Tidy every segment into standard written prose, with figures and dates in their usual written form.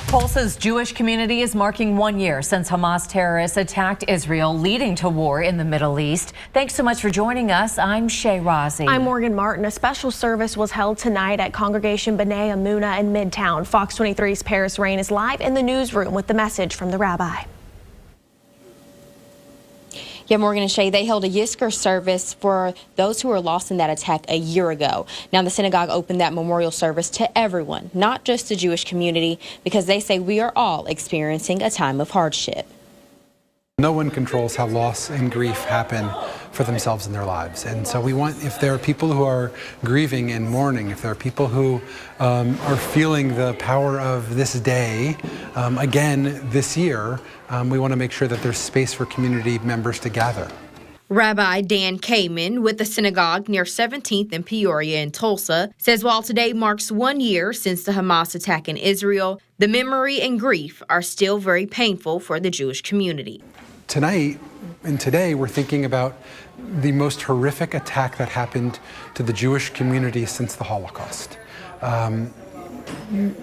Tulsa's Jewish community is marking 1 year since Hamas terrorists attacked Israel, leading to war in the Middle East. Thanks so much for joining us. I'm Shay Razi. I'm Morgan Martin. A special service was held tonight at Congregation B'nai Amunah in Midtown. Fox 23's Paris Rain is live in the newsroom with the message from the rabbi. Yeah, Morgan and Shay, they held a Yizkor service for those who were lost in that attack a year ago. Now, the synagogue opened that memorial service to everyone, not just the Jewish community, because they say we are all experiencing a time of hardship. No one controls how loss and grief happen for themselves in their lives. And so we want, if there are people who are grieving and mourning, if there are people who are feeling the power of this day, again this year, we want to make sure that there's space for community members to gather. Rabbi Dan Kamen with the synagogue near 17th and Peoria in Tulsa says while today marks 1 year since the Hamas attack in Israel, the memory and grief are still very painful for the Jewish community. Tonight and today we're thinking about the most horrific attack that happened to the Jewish community since the Holocaust.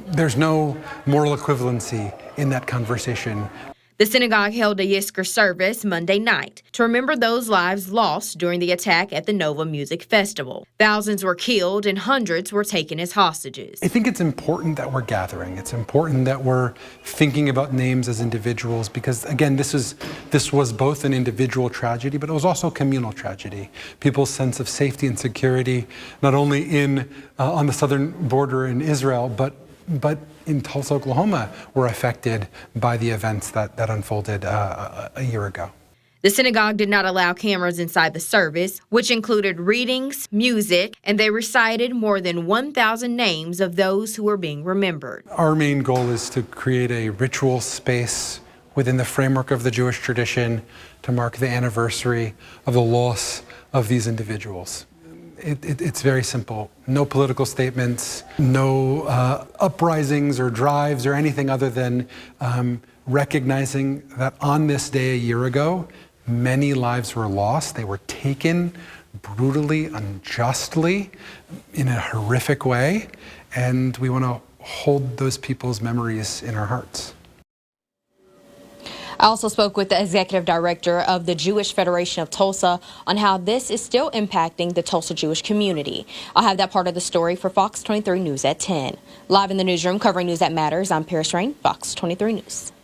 There's no moral equivalency in that conversation. The synagogue held a Yizkor service Monday night to remember those lives lost during the attack at the Nova Music Festival. Thousands were killed and hundreds were taken as hostages. I think it's important that we're gathering. It's important that we're thinking about names as individuals because, again, this was both an individual tragedy, but it was also a communal tragedy. People's sense of safety and security, not only on the southern border in Israel, but in Tulsa, Oklahoma, were affected by the events that unfolded a year ago. The synagogue did not allow cameras inside the service, which included readings, music, and they recited more than 1,000 names of those who were being remembered. Our main goal is to create a ritual space within the framework of the Jewish tradition to mark the anniversary of the loss of these individuals. It's very simple. No political statements, no uprisings or drives or anything other than recognizing that on this day a year ago, many lives were lost. They were taken brutally, unjustly, in a horrific way. And we want to hold those people's memories in our hearts. I also spoke with the executive director of the Jewish Federation of Tulsa on how this is still impacting the Tulsa Jewish community. I'll have that part of the story for Fox 23 News at 10. Live in the newsroom covering news that matters, I'm Paris Rain, Fox 23 News.